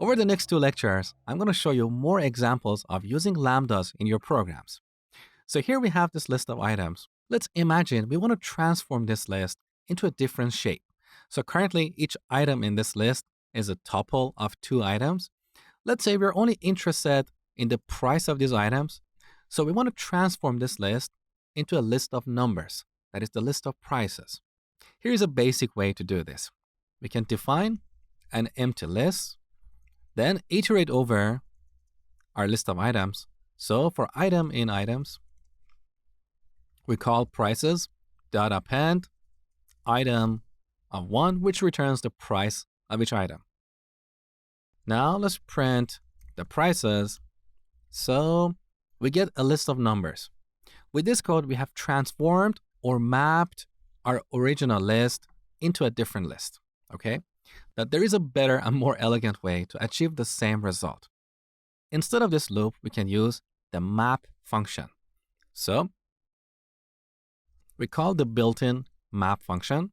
Over the next 2 lectures, I'm going to show you more examples of using lambdas in your programs. So here we have this list of items. Let's imagine we want to transform this list into a different shape. So currently, each item in this list is a tuple of 2 items. Let's say we're only interested in the price of these items. So we want to transform this list into a list of numbers, that is the list of prices. Here's a basic way to do this. We can define an empty list, then iterate over our list of items. So for item in items, we call prices dot append item of 1, which returns the price of each item. Now let's print the prices. So we get a list of numbers. With this code, we have transformed or mapped our original list into a different list, okay? But there is a better and more elegant way to achieve the same result. Instead of this loop, we can use the map function. So we call the built-in map function.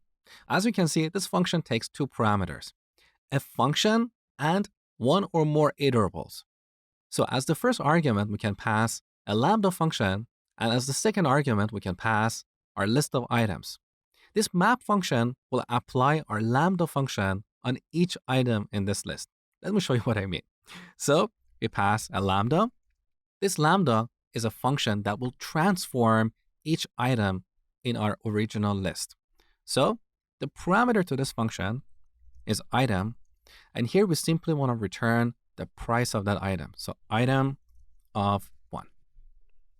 As you can see, this function takes 2 parameters, a function and 1 or more iterables. So as the first argument, we can pass a lambda function, and as the second argument, we can pass our list of items. This map function will apply our lambda function on each item in this list. Let me show you what I mean. So we pass a lambda. This lambda is a function that will transform each item in our original list. So the parameter to this function is item, and here we simply want to return the price of that item. So item of 1.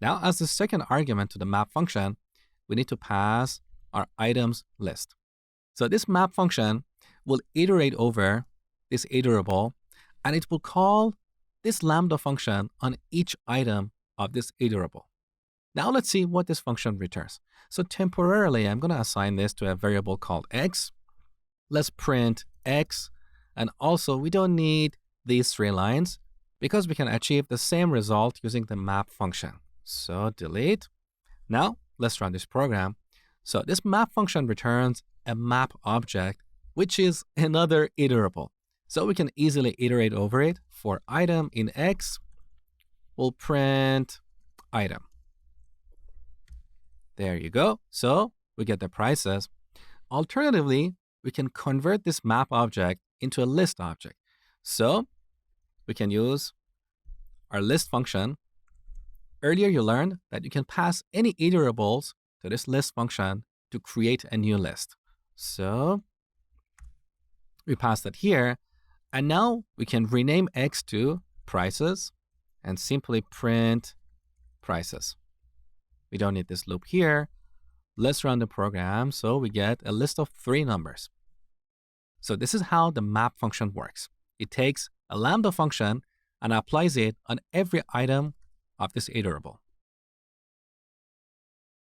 Now, as the second argument to the map function, we need to pass our items list. So this map function will iterate over this iterable, and it will call this lambda function on each item of this iterable. Now let's see what this function returns. So temporarily, I'm going to assign this to a variable called x. Let's print x, and also we don't need these 3 lines because we can achieve the same result using the map function. So delete. Now let's run this program. So this map function returns a map object, which is another iterable. So we can easily iterate over it. For item in x, we'll print item. There you go. So we get the prices. Alternatively, we can convert this map object into a list object. So we can use our list function. Earlier, you learned that you can pass any iterables to this list function to create a new list. So we pass that here. And now we can rename x to prices and simply print prices. We don't need this loop here. Let's run the program. So we get a list of 3 numbers. So this is how the map function works. It takes a lambda function and applies it on every item of this iterable.